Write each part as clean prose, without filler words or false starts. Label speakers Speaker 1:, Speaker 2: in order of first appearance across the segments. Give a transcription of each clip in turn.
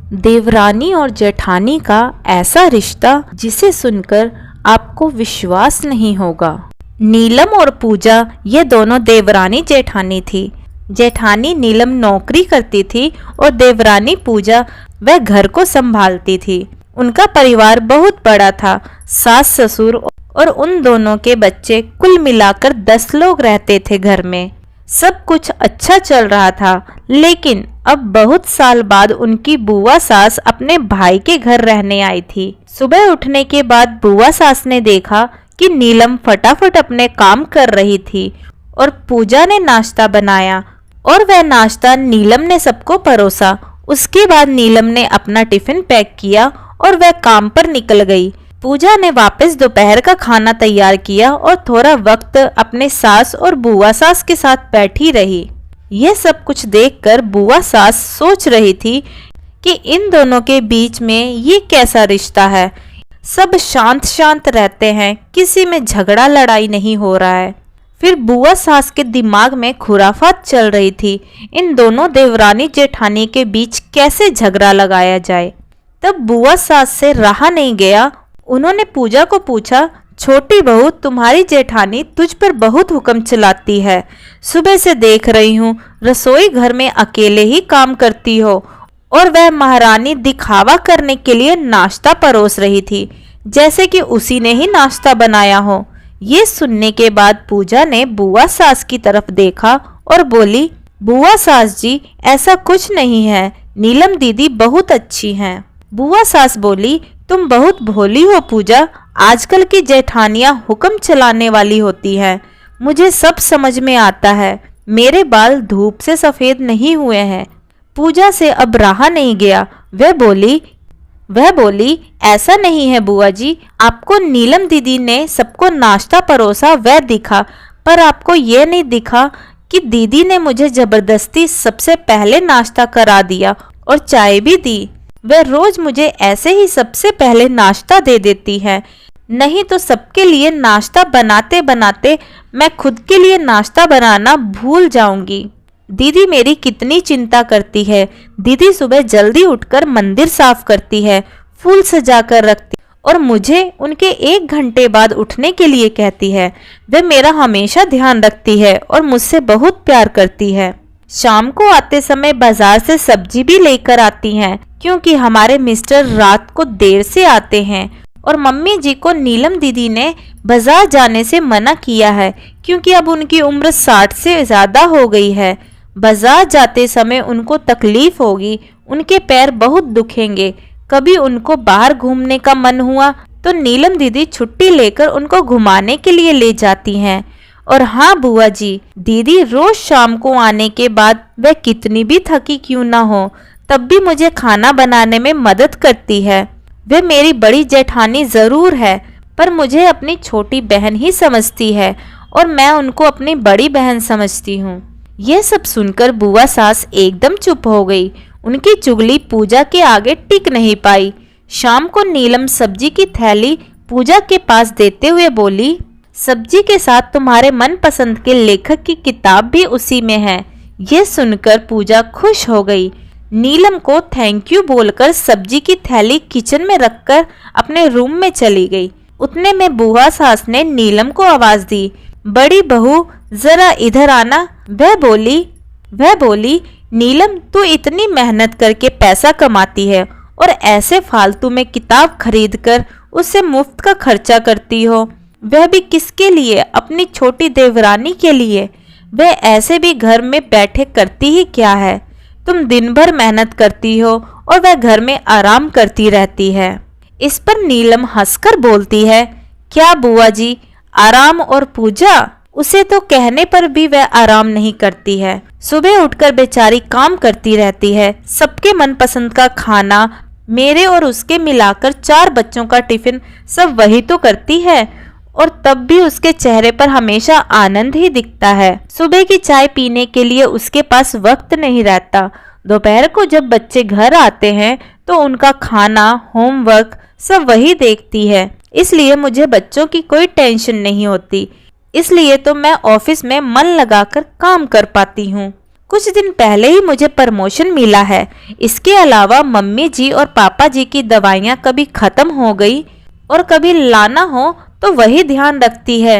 Speaker 1: देवरानी और जेठानी का ऐसा रिश्ता जिसे सुनकर आपको विश्वास नहीं होगा। नीलम और पूजा ये दोनों देवरानी जेठानी थी। जेठानी नीलम नौकरी करती थी और देवरानी पूजा वह घर को संभालती थी। उनका परिवार बहुत बड़ा था। सास ससुर और उन दोनों के बच्चे कुल मिलाकर 10 लोग रहते थे घर में। सब कुछ अच्छा चल रहा था, लेकिन अब बहुत साल बाद उनकी बुआ सास अपने भाई के घर रहने आई थी। सुबह उठने के बाद बुआ सास ने देखा कि नीलम फटाफट अपने काम कर रही थी और पूजा ने नाश्ता बनाया और वह नाश्ता नीलम ने सबको परोसा। उसके बाद नीलम ने अपना टिफिन पैक किया और वह काम पर निकल गई। पूजा ने वापस दोपहर का खाना तैयार किया और थोड़ा वक्त अपने सास और बुआ सास के साथ बैठी रही। यह सब कुछ देखकर बुआ सास सोच रही थी कि इन दोनों के बीच में ये कैसा रिश्ता है। सब शांत शांत रहते हैं, किसी में झगड़ा लड़ाई नहीं हो रहा है। फिर बुआ सास के दिमाग में खुराफात चल रही थी, इन दोनों देवरानी जेठानी के बीच कैसे झगड़ा लगाया जाए। तब बुआ सास से रहा नहीं गया। उन्होंने पूजा को पूछा, छोटी बहू, तुम्हारी जेठानी तुझ पर बहुत हुक्म चलाती है। सुबह से देख रही हूँ रसोई घर में अकेले ही काम करती हो और वह महारानी दिखावा करने के लिए नाश्ता परोस रही थी, जैसे कि उसी ने ही नाश्ता बनाया हो। ये सुनने के बाद पूजा ने बुआ सास की तरफ देखा और बोली, बुआ सास जी, ऐसा कुछ नहीं है, नीलम दीदी बहुत अच्छी हैं। बुआ सास बोली, तुम बहुत भोली हो पूजा। आजकल की जेठानियां हुक्म चलाने वाली होती हैं। मुझे सब समझ में आता है। मेरे बाल धूप से सफेद नहीं हुए हैं। पूजा से अब रहा नहीं गया। वह बोली, ऐसा नहीं है बुआ जी, आपको नीलम दीदी ने सबको नाश्ता परोसा वह दिखा, पर आपको यह नहीं दिखा कि दीदी ने मुझे जबरदस्ती सबसे पहले नाश्ता करा दिया और चाय भी दी। वह रोज मुझे ऐसे ही सबसे पहले नाश्ता दे देती है, नहीं तो सबके लिए नाश्ता बनाते बनाते मैं खुद के लिए नाश्ता बनाना भूल जाऊंगी। दीदी मेरी कितनी चिंता करती है। दीदी सुबह जल्दी उठकर मंदिर साफ करती है, फूल सजा कर रखती और मुझे उनके 1 घंटे बाद उठने के लिए कहती है। वह मेरा हमेशा ध्यान रखती है और मुझसे बहुत प्यार करती है। शाम को आते समय बाजार से सब्जी भी लेकर आती हैं, क्योंकि हमारे मिस्टर रात को देर से आते हैं और मम्मी जी को नीलम दीदी ने बाजार जाने से मना किया है, क्योंकि अब उनकी उम्र 60 से ज़्यादा हो गई है। बाजार जाते समय उनको तकलीफ होगी, उनके पैर बहुत दुखेंगे। कभी उनको बाहर घूमने का मन हुआ तो नीलम दीदी छुट्टी लेकर उनको घुमाने के लिए ले जाती हैं। और हाँ बुआ जी, दीदी रोज शाम को आने के बाद वह कितनी भी थकी क्यों ना हो, तब भी मुझे खाना बनाने में मदद करती है। वह मेरी बड़ी जेठानी जरूर है, पर मुझे अपनी छोटी बहन ही समझती है और मैं उनको अपनी बड़ी बहन समझती हूँ। यह सब सुनकर बुआ सास एकदम चुप हो गई। उनकी चुगली पूजा के आगे टिक नहीं पाई। शाम को नीलम सब्जी की थैली पूजा के पास देते हुए बोली, सब्जी के साथ तुम्हारे मनपसंद के लेखक की किताब भी उसी में है। यह सुनकर पूजा खुश हो गई। नीलम को थैंक यू बोलकर सब्जी की थैली किचन में रखकर अपने रूम में चली गई। उतने में बुआ सास ने नीलम को आवाज दी, बड़ी बहू जरा इधर आना। वह बोली, नीलम तू इतनी मेहनत करके पैसा कमाती है और ऐसे फालतू में किताब खरीद कर उससे मुफ्त का खर्चा करती हो, वह भी किसके लिए? अपनी छोटी देवरानी के लिए। वह ऐसे भी घर में बैठे करती ही क्या है? तुम दिन भर मेहनत करती हो और वह घर में आराम करती रहती है। इस पर नीलम हंसकर बोलती है, क्या बुआ जी, आराम? और पूजा, उसे तो कहने पर भी वह आराम नहीं करती है। सुबह उठकर बेचारी काम करती रहती है। सबके मनपसंद का खाना, मेरे और उसके मिलाकर 4 बच्चों का टिफिन सब वही तो करती है, और तब भी उसके चेहरे पर हमेशा आनंद ही दिखता है। सुबह की चाय पीने के लिए उसके पास वक्त नहीं रहता। दोपहर को जब बच्चे घर आते हैं तो उनका खाना, होमवर्क सब वही देखती है। इसलिए मुझे बच्चों की कोई टेंशन नहीं होती। इसलिए तो मैं ऑफिस में मन लगाकर काम कर पाती हूँ। कुछ दिन पहले ही मुझे प्रमोशन मिला है। इसके अलावा मम्मी जी और पापा जी की दवाइयाँ कभी खत्म हो गई और कभी लाना हो तो वही ध्यान रखती है।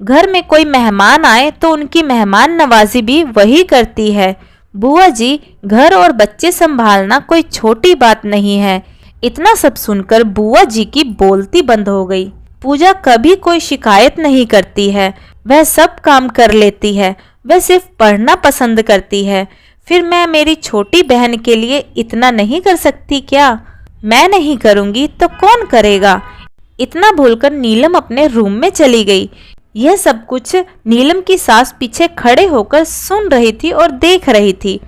Speaker 1: घर में कोई मेहमान आए तो उनकी मेहमान नवाजी भी वही करती है। बुआ जी, घर और बच्चे संभालना कोई छोटी बात नहीं है। इतना सब सुनकर बुआ जी की बोलती बंद हो गई। पूजा कभी कोई शिकायत नहीं करती है, वह सब काम कर लेती है। वह सिर्फ पढ़ना पसंद करती है। फिर मैं मेरी छोटी बहन के लिए इतना नहीं कर सकती क्या? मैं नहीं करूंगी तो कौन करेगा? इतना बोलकर नीलम अपने रूम में चली गई। यह सब कुछ नीलम की सास पीछे खड़े होकर सुन रही थी और देख रही थी।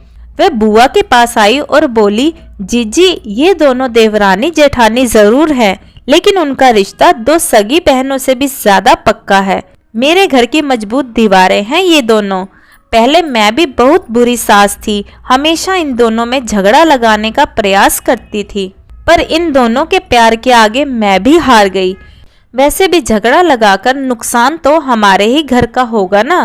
Speaker 1: वह बुआ के पास आई और बोली, जीजी, ये दोनों देवरानी जेठानी जरूर है, लेकिन उनका रिश्ता दो सगी बहनों से भी ज्यादा पक्का है। मेरे घर की मजबूत दीवारें हैं ये दोनों। पहले मैं भी बहुत बुरी सास थी, हमेशा इन दोनों में झगड़ा लगाने का प्रयास करती थी, पर इन दोनों के प्यार के आगे मैं भी हार गई। वैसे भी झगड़ा लगाकर नुकसान तो हमारे ही घर का होगा ना।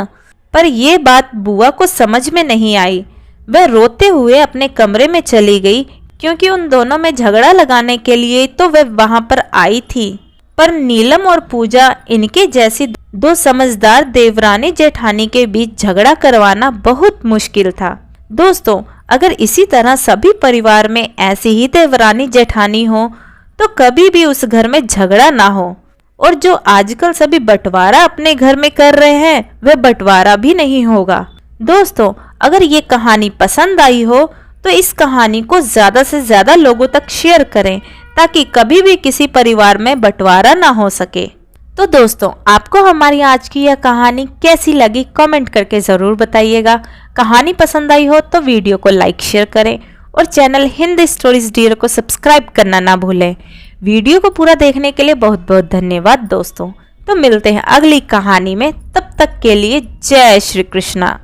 Speaker 1: पर यह बात बुआ को समझ में नहीं आई। वह रोते हुए अपने कमरे में चली गई, क्योंकि उन दोनों में झगड़ा लगाने के लिए तो वह वहां पर आई थी। पर नीलम और पूजा, इनके जैसी दो समझदार देवरानी जेठानी के बीच झगड़ा करवाना बहुत मुश्किल था। दोस्तों, अगर इसी तरह सभी परिवार में ऐसी ही देवरानी जेठानी हो तो कभी भी उस घर में झगड़ा ना हो। और जो आजकल सभी बंटवारा अपने घर में कर रहे हैं, वह बंटवारा भी नहीं होगा। दोस्तों, अगर ये कहानी पसंद आई हो तो इस कहानी को ज्यादा से ज्यादा लोगों तक शेयर करें, ताकि कभी भी किसी परिवार में बंटवारा ना हो सके। तो दोस्तों, आपको हमारी आज की यह कहानी कैसी लगी कमेंट करके ज़रूर बताइएगा। कहानी पसंद आई हो तो वीडियो को लाइक शेयर करें और चैनल हिंदी स्टोरीज डियर को सब्सक्राइब करना ना भूलें। वीडियो को पूरा देखने के लिए बहुत बहुत धन्यवाद दोस्तों। तो मिलते हैं अगली कहानी में, तब तक के लिए जय श्री कृष्णा।